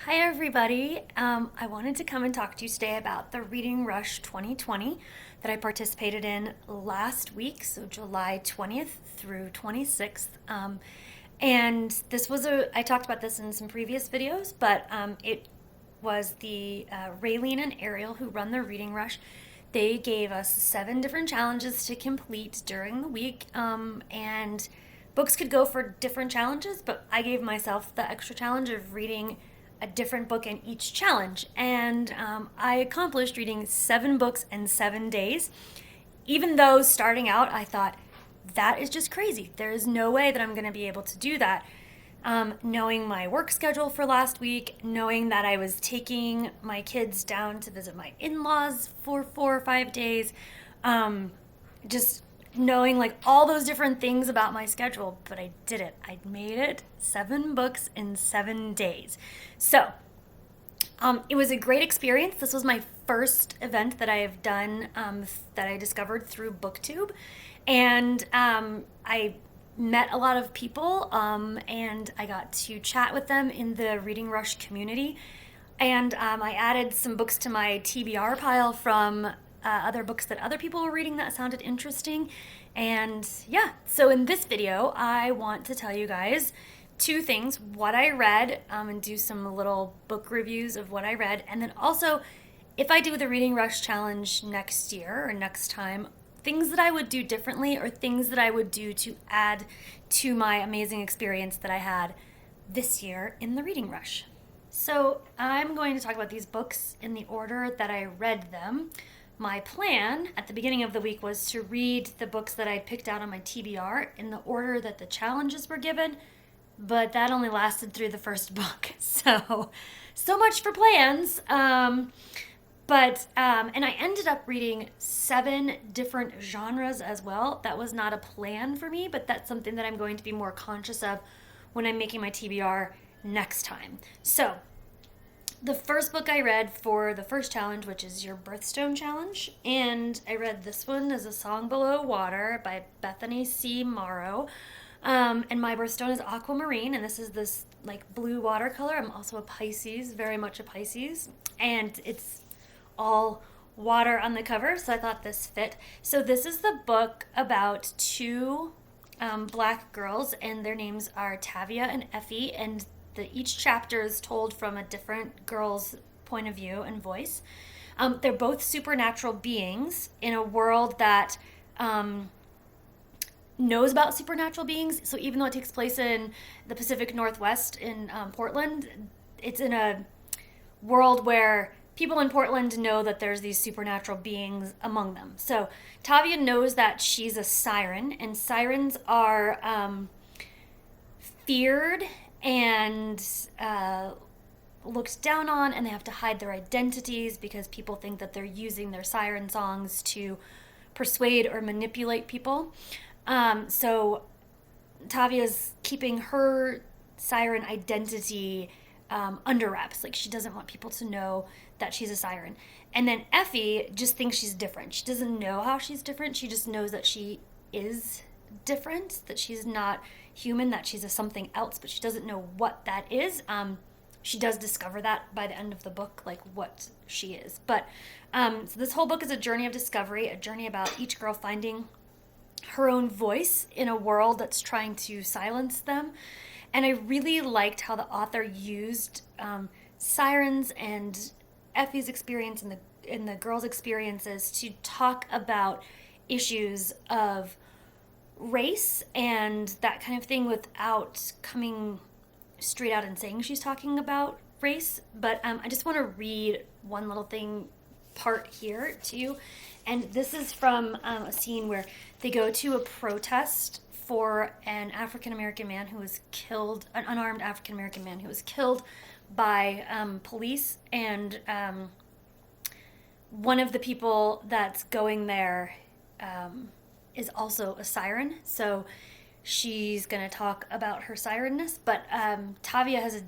Hi, everybody. I wanted to come and talk to you today about the Reading Rush 2020 that I participated in last week, so July 20th through 26th. And I talked about this in some previous videos, but it was the Raylene and Ariel who run the Reading Rush. They gave us 7 different challenges to complete during the week, and books could go for different challenges, but I gave myself the extra challenge of reading a different book in each challenge. And I accomplished reading 7 books in 7 days. Even though starting out, I thought, that is just crazy. There is no way that I'm going to be able to do that. Knowing my work schedule for last week, knowing that I was taking my kids down to visit my in laws for 4 or 5 days, just knowing like all those different things about my schedule, but I did it. I made it 7 books in 7 days. So it was a great experience. This was my first event that I have done that I discovered through BookTube. And I met a lot of people and I got to chat with them in the Reading Rush community. And I added some books to my TBR pile from other books that other people were reading that sounded interesting. And yeah, so in this video, I want to tell you guys 2 things: what I read, and do some little book reviews of what I read. And then also, if I do the Reading Rush Challenge next year or next time, things that I would do differently or things that I would do to add to my amazing experience that I had this year in the Reading Rush. So I'm going to talk about these books in the order that I read them. My plan at the beginning of the week was to read the books that I picked out on my TBR in the order that the challenges were given, but that only lasted through the first book. So much for plans. And I ended up reading 7 different genres as well. That was not a plan for me, but that's something that I'm going to be more conscious of when I'm making my TBR next time. So the first book I read for the first challenge, which is your Birthstone challenge, and I read this one as A Song Below Water by Bethany C. Morrow. And my birthstone is aquamarine, and this is this like blue watercolor. I'm also a Pisces, very much a Pisces, and it's all water on the cover, so I thought this fit. So this is the book about 2 black girls, and their names are Tavia and Effie, and each chapter is told from a different girl's point of view and voice. They're both supernatural beings in a world that knows about supernatural beings. So even though it takes place in the Pacific Northwest in Portland, it's in a world where people in Portland know that there's these supernatural beings among them. So Tavia knows that she's a siren, and sirens are feared and looked down on, and they have to hide their identities because people think that they're using their siren songs to persuade or manipulate people. So Tavia's keeping her siren identity under wraps. Like, she doesn't want people to know that she's a siren. And then Effie just thinks she's different. She doesn't know how she's different. She just knows that she is different, that she's not human, that she's a something else, but she doesn't know what that is. She does discover that by the end of the book, like what she is. But so this whole book is a journey of discovery, a journey about each girl finding her own voice in a world that's trying to silence them. And I really liked how the author used sirens and Effie's experience and the girls' experiences to talk about issues of race and that kind of thing without coming straight out and saying she's talking about race. But I just want to read one little part here to you. And this is from a scene where they go to a protest for an African-American man who was killed, an unarmed African-American man who was killed by police. And one of the people that's going there is also a siren. So she's going to talk about her sirenness. But Tavia has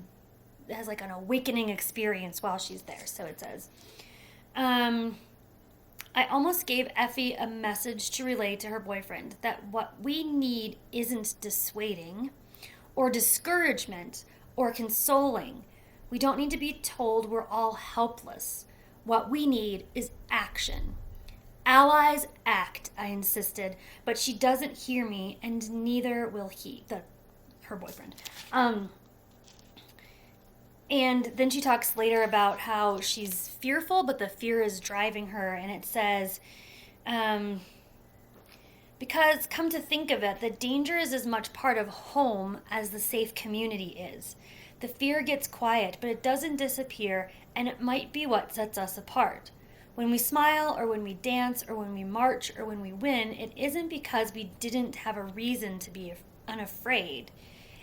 like an awakening experience while she's there. So it says, I almost gave Effie a message to relay to her boyfriend that what we need isn't dissuading or discouragement or consoling, We don't need to be told we're all helpless. What we need is action. Allies act, I insisted, but she doesn't hear me, and neither will he, her boyfriend. And then she talks later about how she's fearful, but the fear is driving her, and it says, because, come to think of it, the danger is as much part of home as the safe community is. The fear gets quiet, but it doesn't disappear, and it might be what sets us apart. When we smile, or when we dance, or when we march, or when we win, it isn't because we didn't have a reason to be unafraid.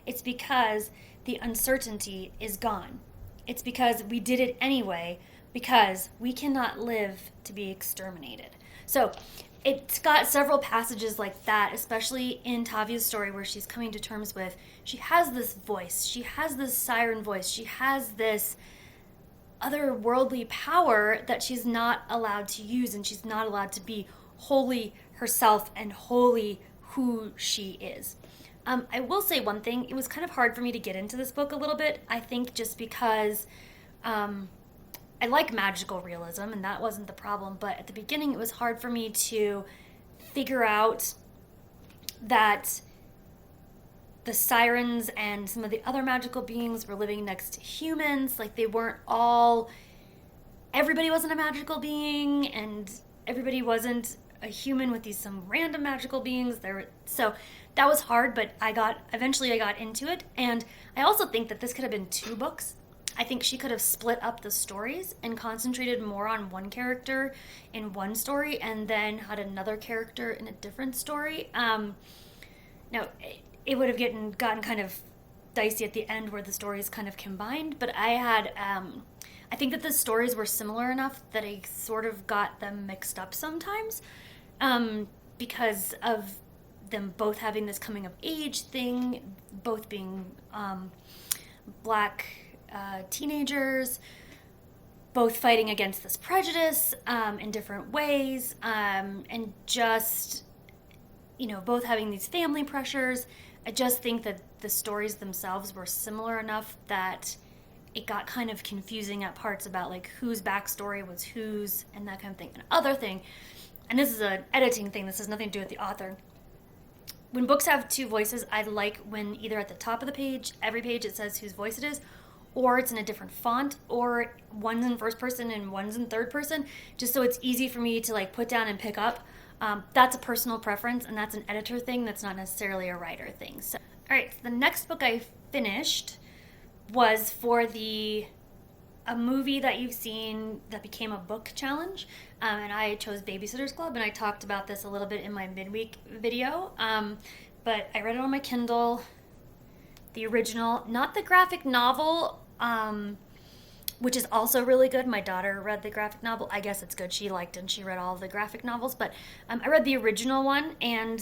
It's because the uncertainty is gone. It's because we did it anyway, because we cannot live to be exterminated. So it's got several passages like that, especially in Tavia's story, where she's coming to terms with, she has this voice, she has this siren voice, she has this otherworldly power that she's not allowed to use, and she's not allowed to be wholly herself and wholly who she is. I will say one thing, it was kind of hard for me to get into this book a little bit, I think just because I like magical realism, and that wasn't the problem, but at the beginning it was hard for me to figure out that the sirens and some of the other magical beings were living next to humans. Like, they weren't all, everybody wasn't a magical being, and everybody wasn't a human with these some random magical beings. So that was hard, but eventually I got into it. And I also think that this could have been 2 books. I think she could have split up the stories and concentrated more on one character in one story, and then had another character in a different story. Now, it would have gotten kind of dicey at the end where the stories kind of combined, but I think that the stories were similar enough that I sort of got them mixed up sometimes, because of them both having this coming of age thing, both being black teenagers, both fighting against this prejudice in different ways, and just, both having these family pressures. I just think that the stories themselves were similar enough that it got kind of confusing at parts about like whose backstory was whose and that kind of thing. Another thing, and this is an editing thing, this has nothing to do with the author. When books have 2 voices, I like when either at the top of the page, every page, it says whose voice it is, or it's in a different font, or one's in first person and one's in third person, just so it's easy for me to like put down and pick up. That's a personal preference, and that's an editor thing. That's not necessarily a writer thing. So, all right, so the next book I finished was for a movie that you've seen that became a book challenge, and I chose Babysitter's Club, and I talked about this a little bit in my midweek video, but I read it on my Kindle, the original, not the graphic novel, which is also really good. My daughter read the graphic novel. I guess it's good. She liked it, and she read all of the graphic novels, but I read the original one, and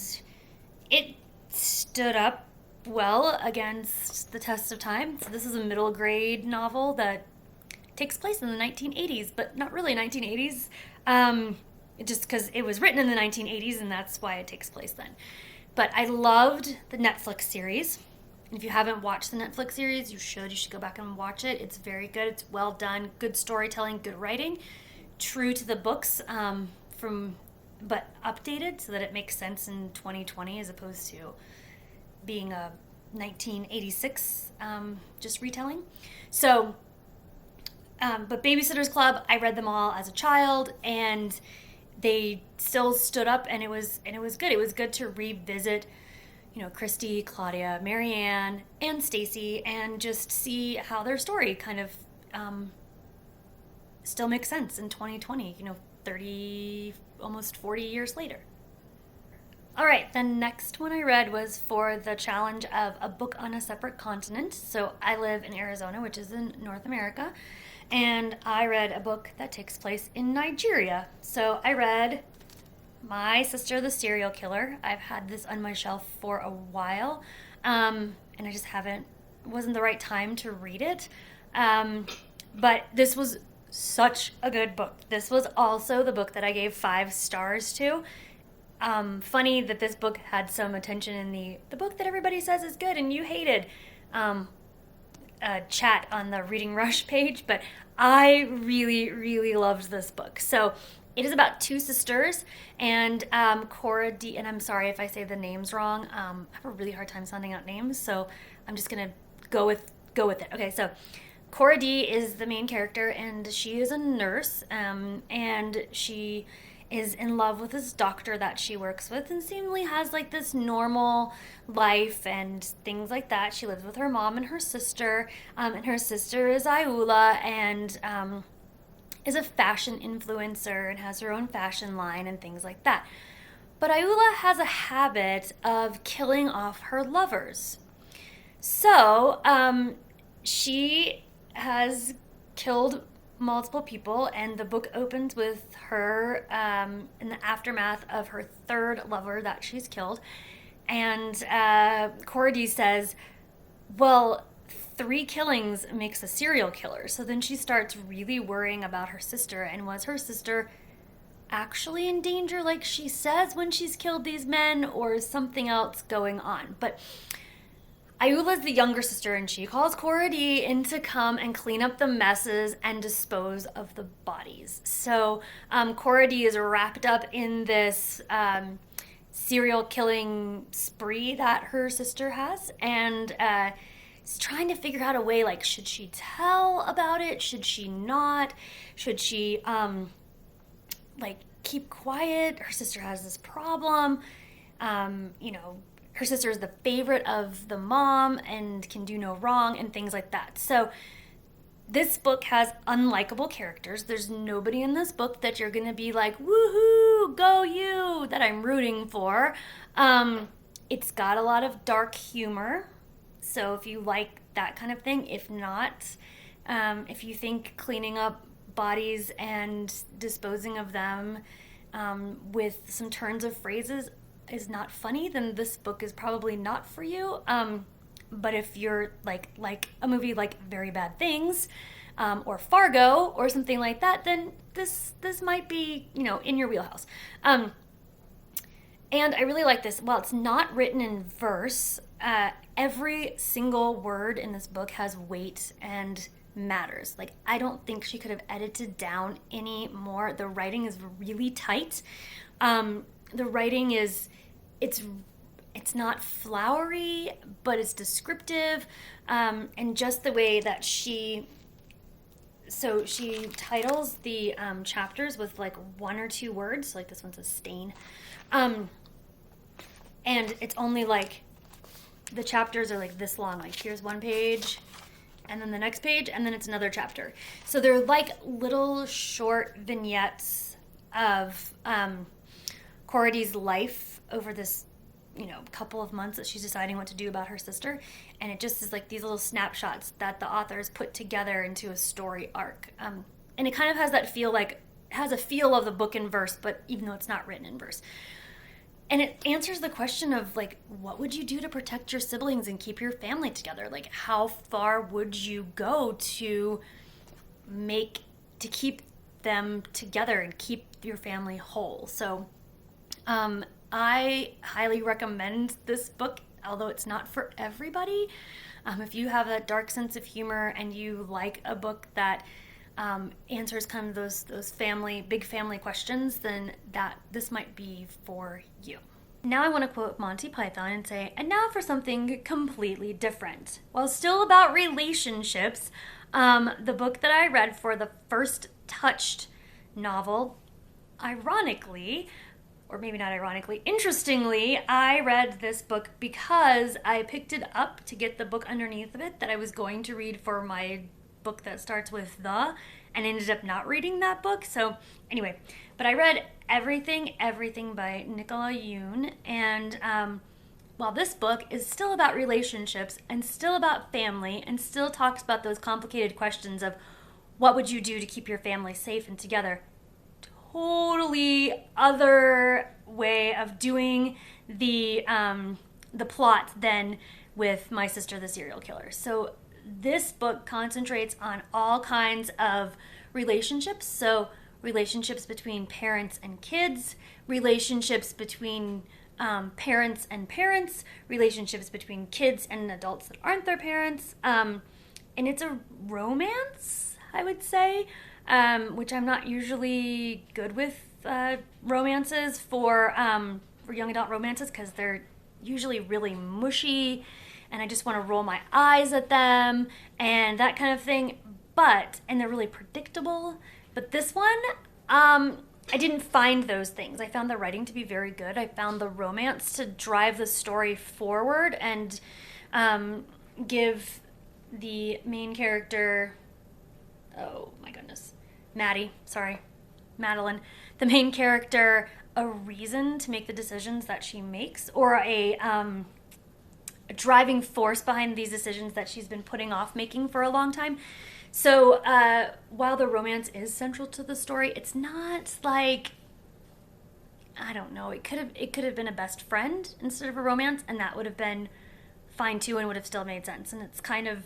it stood up well against the test of time. So this is a middle grade novel that takes place in the 1980s, but not really 1980s, just because it was written in the 1980s, and that's why it takes place then. But I loved the Netflix series. If you haven't watched the Netflix series, you should go back and watch it. It's very good. It's well done. Good storytelling, good writing. True to the books, but updated so that it makes sense in 2020 as opposed to being a 1986 just retelling. So, but Babysitter's Club, I read them all as a child, and they still stood up, and it was good. It was good to revisit Kristy, Claudia, Marianne, and Stacy, and just see how their story kind of still makes sense in 2020, 30, almost 40 years later. All right, the next one I read was for the challenge of a book on a separate continent. So I live in Arizona, which is in North America, and I read a book that takes place in Nigeria. So I read My Sister the Serial Killer. I've had this on my shelf for a while, and I just wasn't the right time to read it. But this was such a good book. This was also the book that I gave 5 stars to. Funny that this book had some attention in the book that everybody says is good and you hated. chat on the Reading Rush page, but I really, really loved this book. So it is about two sisters, and Cora D. And I'm sorry if I say the names wrong. I have a really hard time sounding out names, so I'm just gonna go with it. Okay, so Cora D is the main character, and she is a nurse, and she is in love with this doctor that she works with, and seemingly has like this normal life and things like that. She lives with her mom and her sister, and her sister is Ayula, and is a fashion influencer and has her own fashion line and things like that. But Ayula has a habit of killing off her lovers. So she has killed multiple people, and the book opens with her in the aftermath of her third lover that she's killed. And Cora D says, well, 3 killings makes a serial killer. So then she starts really worrying about her sister, and was her sister actually in danger like she says when she's killed these men, or is something else going on? But Ayula's the younger sister, and she calls Cora D in to come and clean up the messes and dispose of the bodies. So Cora D is wrapped up in this serial killing spree that her sister has, and is trying to figure out a way, like, should she tell about it? Should she not? Should she like keep quiet? Her sister has this problem. Her sister is the favorite of the mom and can do no wrong and things like that. So this book has unlikable characters. There's nobody in this book that you're going to be like, woohoo, go you, that I'm rooting for. It's got a lot of dark humor. So if you like that kind of thing, if not, if you think cleaning up bodies and disposing of them with some turns of phrases is not funny, then this book is probably not for you. But if you're like a movie like Very Bad Things, or Fargo or something like that, then this might be, in your wheelhouse. And I really like this. While it's not written in verse, every single word in this book has weight and matters. Like, I don't think she could have edited down any more. The writing is really tight. The writing is, it's not flowery, but it's descriptive, and just the way that she titles the chapters with like 1 or 2 words. Like this one's a stain, and it's only like, the chapters are like this long. Like, here's 1 page, and then the next page, and then it's another chapter. So they're like little short vignettes of Cora D's life over this, couple of months that she's deciding what to do about her sister. And it just is like these little snapshots that the authors put together into a story arc. And it kind of has that feel, like, has a feel of the book in verse, but even though it's not written in verse. And it answers the question of, like, what would you do to protect your siblings and keep your family together? Like, how far would you go to keep them together and keep your family whole? So, I highly recommend this book, although it's not for everybody. If you have a dark sense of humor and you like a book that answers kind of those big family questions, then this might be for you. Now I want to quote Monty Python and say, and now for something completely different. While still about relationships, the book that I read for the first Touched novel, ironically, or maybe not ironically, interestingly, I read this book because I picked it up to get the book underneath of it that I was going to read for my book that starts with the, and ended up not reading that book. So anyway, but I read Everything by Nicola Yoon, and while this book is still about relationships and still about family and still talks about those complicated questions of what would you do to keep your family safe and together, totally other way of doing the plot than with My Sister the Serial Killer. So this book concentrates on all kinds of relationships. So relationships between parents and kids, relationships between parents and parents, relationships between kids and adults that aren't their parents, and it's a romance, I would say, which I'm not usually good with romances for young adult romances because they're usually really mushy and I just want to roll my eyes at them and that kind of thing. And they're really predictable. But this one, I didn't find those things. I found the writing to be very good. I found the romance to drive the story forward and give the main character, oh my goodness, Madeline, the main character, a reason to make the decisions that she makes, or a driving force behind these decisions that she's been putting off making for a long time. So while the romance is central to the story, it's not like, I don't know, it could have been a best friend instead of a romance, and that would have been fine too and would have still made sense. And it's kind of,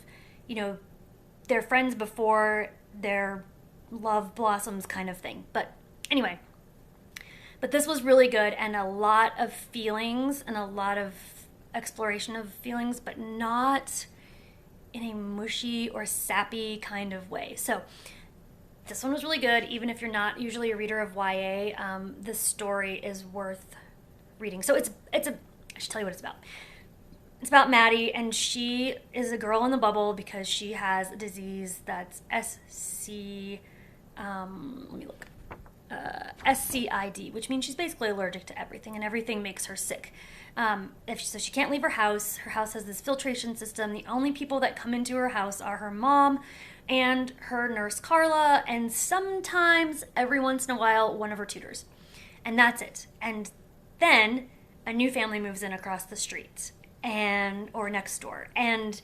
they're friends before their love blossoms kind of thing. But anyway, this was really good and a lot of feelings and a lot of exploration of feelings, but not in a mushy or sappy kind of way. So this one was really good. Even if you're not usually a reader of YA, the story is worth reading. So I should tell you what it's about. It's about Maddie, and she is a girl in the bubble because she has a disease that's SCID, which means she's basically allergic to everything, and everything makes her sick. So she can't leave her house. Her house has this filtration system. The only people that come into her house are her mom and her nurse Carla, and sometimes, every once in a while, one of her tutors. And that's it. And then a new family moves in across the street or next door. And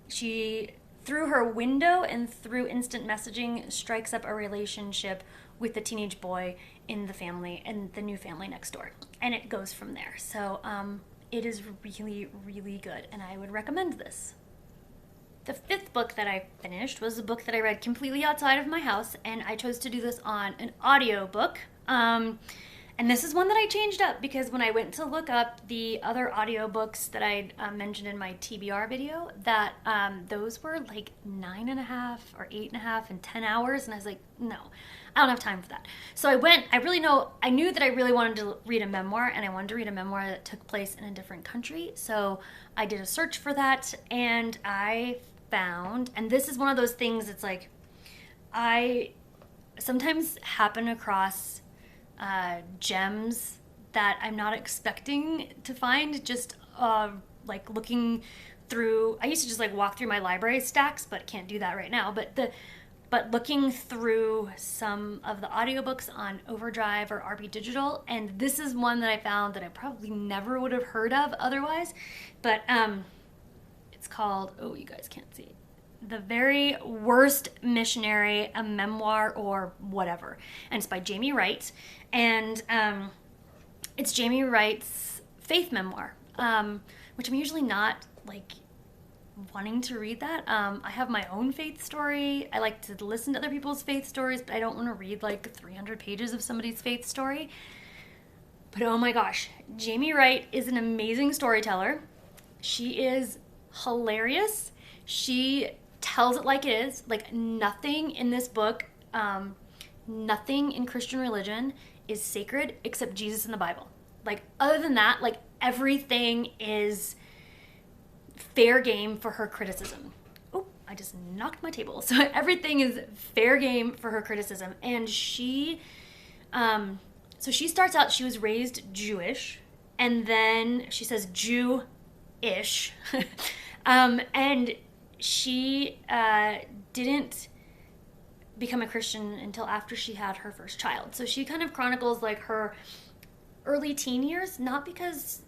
she, through her window and through instant messaging, strikes up a relationship with the teenage boy in the family and the new family next door. And it goes from there. So it is really, really good. And I would recommend this. The fifth book that I finished was a book that I read completely outside of my house. And I chose to do this on an audiobook. And this is one that I changed up because when I went to look up the other audiobooks that I mentioned in my TBR video, that those were like 9.5 or 8.5 and 10 hours. And I was like, no, I don't have time for that. So I knew that I really wanted to read a memoir, and I wanted to read a memoir that took place in a different country. So I did a search for that, and I found, and this is one of those things, it's like, I sometimes happen across gems that I'm not expecting to find, just like looking through. I used to just like walk through my library stacks, but can't do that right now. But looking through some of the audiobooks on Overdrive or RB Digital, and this is one that I found that I probably never would have heard of otherwise. But it's called, oh, you guys can't see, The Very Worst Missionary, a memoir or whatever. And it's by Jamie Wright. And it's Jamie Wright's faith memoir, which I'm usually not like wanting to read that. I have my own faith story. I like to listen to other people's faith stories, but I don't want to read like 300 pages of somebody's faith story. But oh my gosh, Jamie Wright is an amazing storyteller. She is hilarious. She tells it like it is. Like, nothing in this book, nothing in Christian religion is sacred except Jesus and the Bible. Like, other than that, like, everything is fair game for her criticism. Oh, I just knocked my table. So everything is fair game for her criticism. And she starts out, she was raised Jewish, and then she says Jew-ish. And she didn't become a Christian until after she had her first child. So she kind of chronicles like her early teen years, not because,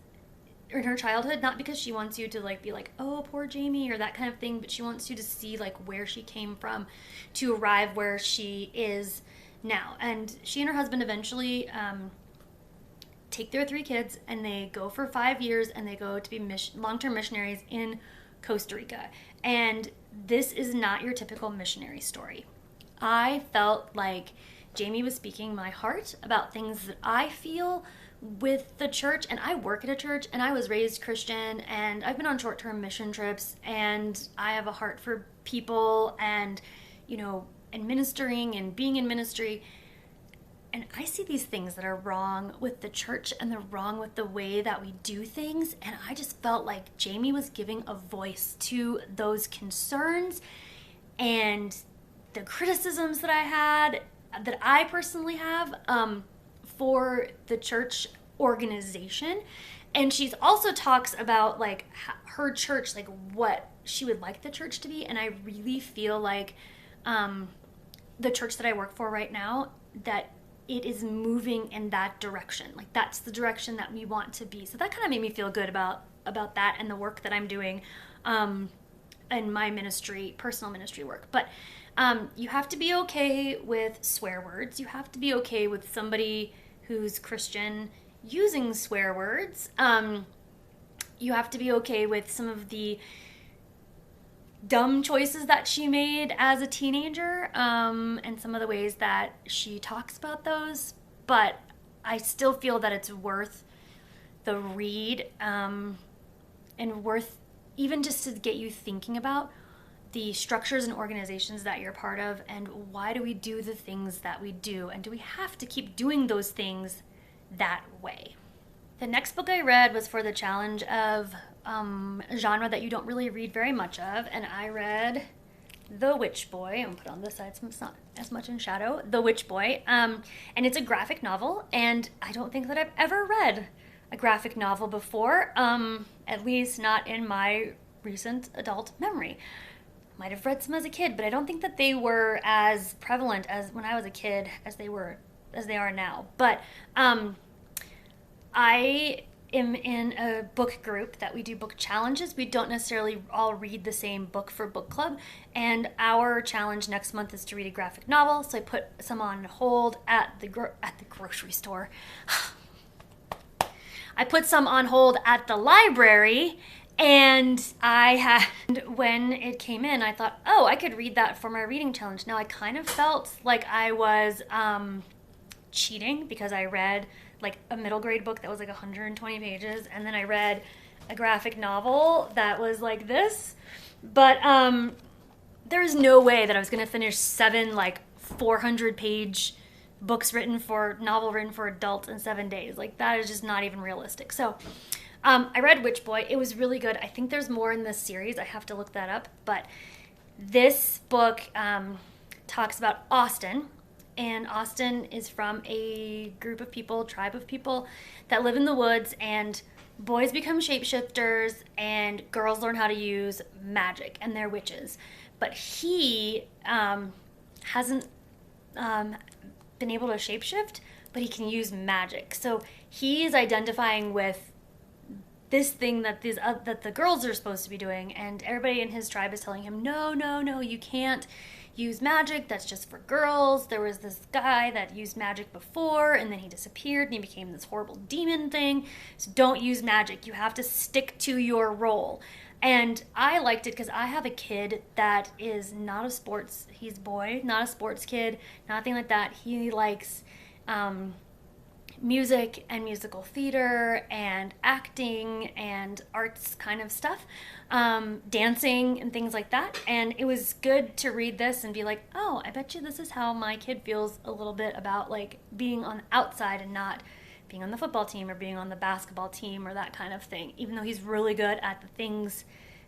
or in her childhood, not because she wants you to like be like, oh, poor Jamie, or that kind of thing, but she wants you to see like where she came from to arrive where she is now. And she and her husband eventually take their 3 kids and they go for 5 years and they go to be long-term missionaries in Costa Rica. And this is not your typical missionary story. I felt like Jamie was speaking my heart about things that I feel with the church, and I work at a church, and I was raised Christian, and I've been on short-term mission trips, and I have a heart for people and, and ministering and being in ministry. And I see these things that are wrong with the church and they're wrong with the way that we do things. And I just felt like Jamie was giving a voice to those concerns and the criticisms that I had, that I personally have for the church organization. And she's also talks about like her church, like what she would like the church to be. And I really feel like the church that I work for right now, that it is moving in that direction. Like that's the direction that we want to be. So that kind of made me feel good about that and the work that I'm doing in my ministry, personal ministry work. But you have to be okay with swear words. You have to be okay with somebody who's Christian using swear words. You have to be okay with some of the dumb choices that she made as a teenager, and some of the ways that she talks about those. But I still feel that it's worth the read, and worth even just to get you thinking about the structures and organizations that you're part of, and why do we do the things that we do, and do we have to keep doing those things that way? The next book I read was for the challenge of a genre that you don't really read very much of, and I read The Witch Boy. I'm going to put it on this side so it's not as much in shadow. The Witch Boy, and it's a graphic novel, and I don't think that I've ever read a graphic novel before, at least not in my recent adult memory. Might have read some as a kid, but I don't think that they were as prevalent as when I was a kid as they are now. But I am in a book group that we do book challenges. We don't necessarily all read the same book for book club, and our challenge next month is to read a graphic novel. So I put some on hold at the grocery store. I put some on hold at the library, and when it came in, I thought, oh, I could read that for my reading challenge. Now I kind of felt like I was cheating, because I read like a middle grade book that was like 120 pages, and then I read a graphic novel that was like this. But there was no way that I was going to finish 7 like 400-page novel written for adults in 7 days. Like that is just not even realistic. So I read Witch Boy. It was really good. I think there's more in this series. I have to look that up. But this book talks about Austin. And Austin is from a tribe of people that live in the woods, and boys become shapeshifters and girls learn how to use magic, and they're witches. But he hasn't been able to shapeshift, but he can use magic. So he is identifying with this thing that that the girls are supposed to be doing, and everybody in his tribe is telling him, no, you can't use magic, that's just for girls. There was this guy that used magic before, and then he disappeared and he became this horrible demon thing. So don't use magic. You have to stick to your role. And I liked it because I have a kid that is not a sports, he's a boy, not a sports kid, nothing like that. He likes music and musical theater and acting and arts kind of stuff, dancing and things like that. And it was good to read this and be like, oh, I bet you this is how my kid feels a little bit about like being on the outside and not being on the football team or being on the basketball team or that kind of thing, even though he's really good at the things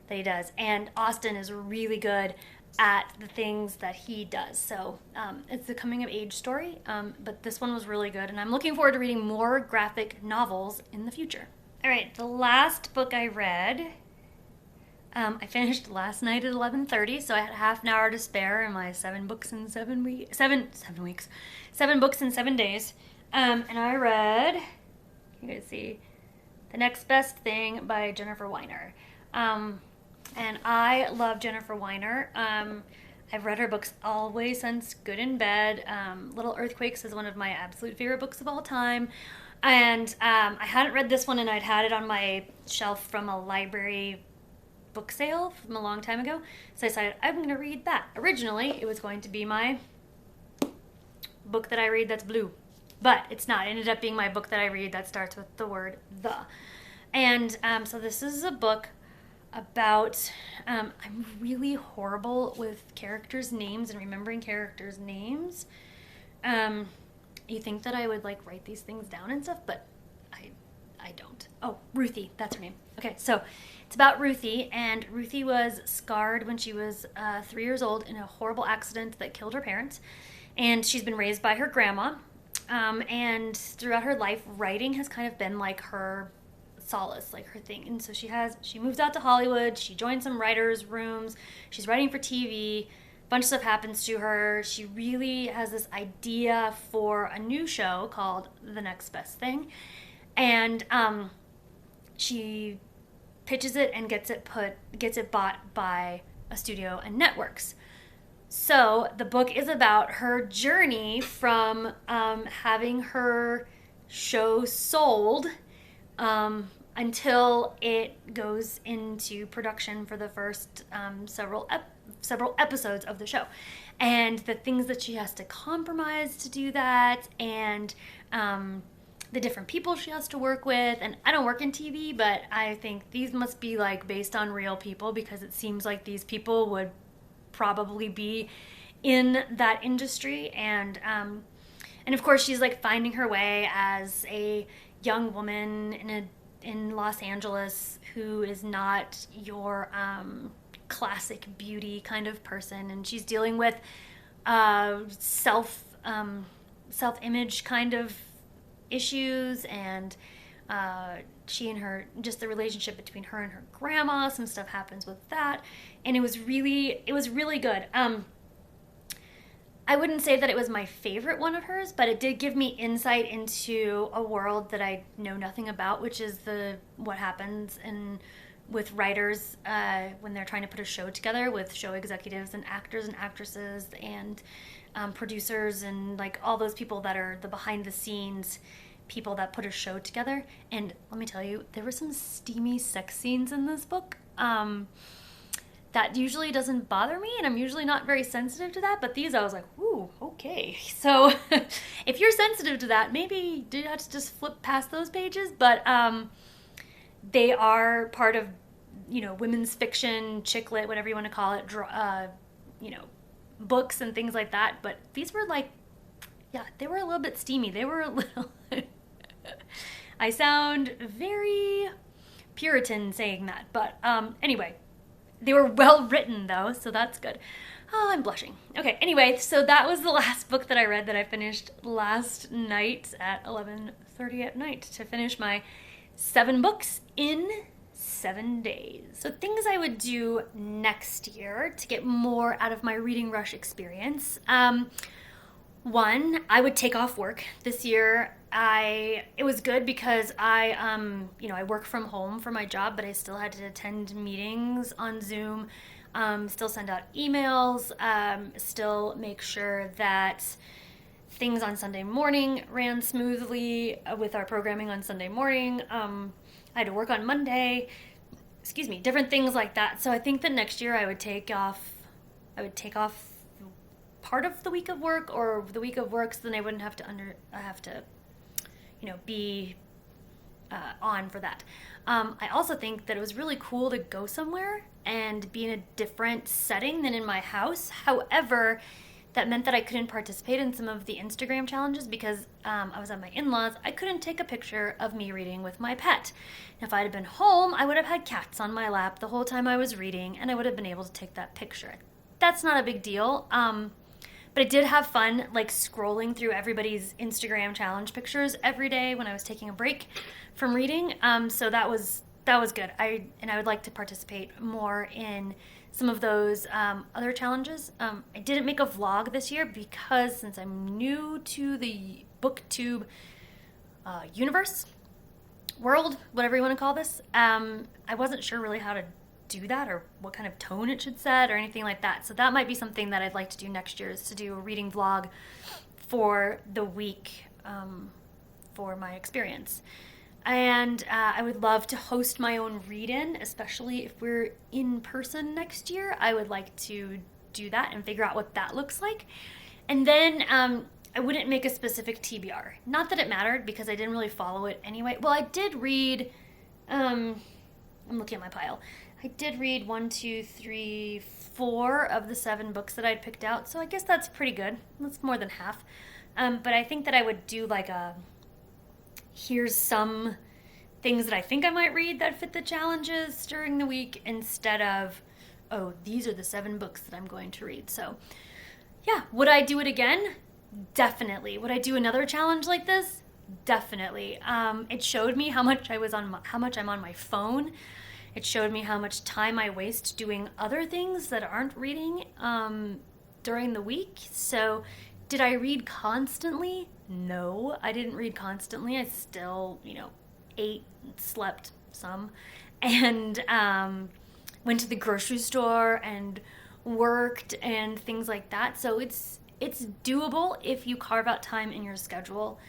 that he does. And Austin is really good at the things that he does. So it's a coming of age story, but this one was really good, and I'm looking forward to reading more graphic novels in the future. All right, the last book I read, I finished last night at 11:30, so I had half an hour to spare in my 7 books in 7 weeks, 7 books in 7 days, and I read, you guys see, The Next Best Thing by Jennifer Weiner. And I love Jennifer Weiner. I've read her books all the way since Good in Bed. Little Earthquakes is one of my absolute favorite books of all time. And I hadn't read this one, and I'd had it on my shelf from a library book sale from a long time ago. So I decided I'm going to read that. Originally, it was going to be my book that I read that's blue. But it's not. It ended up being my book that I read that starts with the word the. And so this is a book about, I'm really horrible with characters' names and remembering characters' names. You think that I would like write these things down and stuff, but I don't. Oh, Ruthie, that's her name. Okay, so it's about Ruthie, and Ruthie was scarred when she was 3 years old in a horrible accident that killed her parents, and she's been raised by her grandma, and throughout her life, writing has kind of been like her solace, like her thing. And so she moves out to Hollywood, she joins some writers' rooms, she's writing for TV, a bunch of stuff happens to her. She really has this idea for a new show called The Next Best Thing, and she pitches it and gets it bought by a studio and networks. So the book is about her journey from having her show sold until it goes into production for the first several episodes of the show, and the things that she has to compromise to do that, and the different people she has to work with. And I don't work in TV, but I think these must be like based on real people, because it seems like these people would probably be in that industry. And of course she's like finding her way as a young woman in Los Angeles who is not your classic beauty kind of person, and she's dealing with self-image kind of issues, and she and her, just the relationship between her and her grandma, some stuff happens with that, and it was really good. I wouldn't say that it was my favorite one of hers, but it did give me insight into a world that I know nothing about, which is what happens with writers when they're trying to put a show together, with show executives and actors and actresses and producers, and like all those people that are the behind the scenes people that put a show together. And let me tell you, there were some steamy sex scenes in this book. That usually doesn't bother me, and I'm usually not very sensitive to that, but these I was like, ooh, okay. So if you're sensitive to that, maybe you have to just flip past those pages, but they are part of, women's fiction, chick lit, whatever you want to call it, books and things like that. But these were like, yeah, they were a little bit steamy. They were a little, I sound very Puritan saying that, but anyway. They were well written, though, so that's good. Oh, I'm blushing. Okay, anyway, so that was the last book that I read that I finished last night at 11:30 at night, to finish my 7 books in 7 days. So things I would do next year to get more out of my reading rush experience. One, I would take off work this year. It was good because I work from home for my job, but I still had to attend meetings on Zoom, still send out emails, still make sure that things on Sunday morning ran smoothly with our programming on Sunday morning. I had to work on Monday, different things like that. So I think that next year I would take off part of the week of work, or the week of work, so then I wouldn't have to be on for that. I also think that it was really cool to go somewhere and be in a different setting than in my house. However, that meant that I couldn't participate in some of the Instagram challenges because I was at my in-laws. I couldn't take a picture of me reading with my pet. If I had been home, I would have had cats on my lap the whole time I was reading, and I would have been able to take that picture. That's not a big deal. But I did have fun, like, scrolling through everybody's Instagram challenge pictures every day when I was taking a break from reading. So that was good. I would like to participate more in some of those other challenges. I didn't make a vlog this year because since I'm new to the BookTube universe, world, whatever you want to call this, I wasn't sure really how to do that or what kind of tone it should set or anything like that. So that might be something that I'd like to do next year, is to do a reading vlog for the week for my experience. And I would love to host my own read-in, especially if we're in person next year. I would like to do that and figure out what that looks like. And then I wouldn't make a specific TBR. Not that it mattered because I didn't really follow it anyway. Well, I did read, I'm looking at my pile. I did read 4 of the 7 books that I'd picked out, so I guess that's pretty good. That's more than half. But I think that I would do like here's some things that I think I might read that fit the challenges during the week, instead of, oh, these are the 7 books that I'm going to read. So yeah, would I do it again? Definitely. Would I do another challenge like this? Definitely. It showed me how much I'm on my phone. It showed me how much time I waste doing other things that aren't reading during the week. So did I read constantly? No, I didn't read constantly. I still, ate, slept some, and went to the grocery store and worked and things like that. So it's doable if you carve out time in your schedule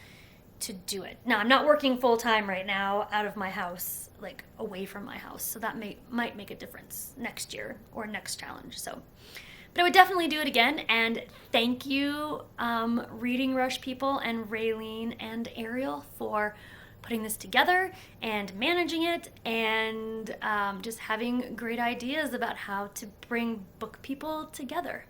to do it. Now, I'm not working full time right now out of my house, like away from my house. So that might make a difference next year or next challenge. So, but I would definitely do it again. And thank you, Reading Rush people, and Raylene and Ariel, for putting this together and managing it, and just having great ideas about how to bring book people together.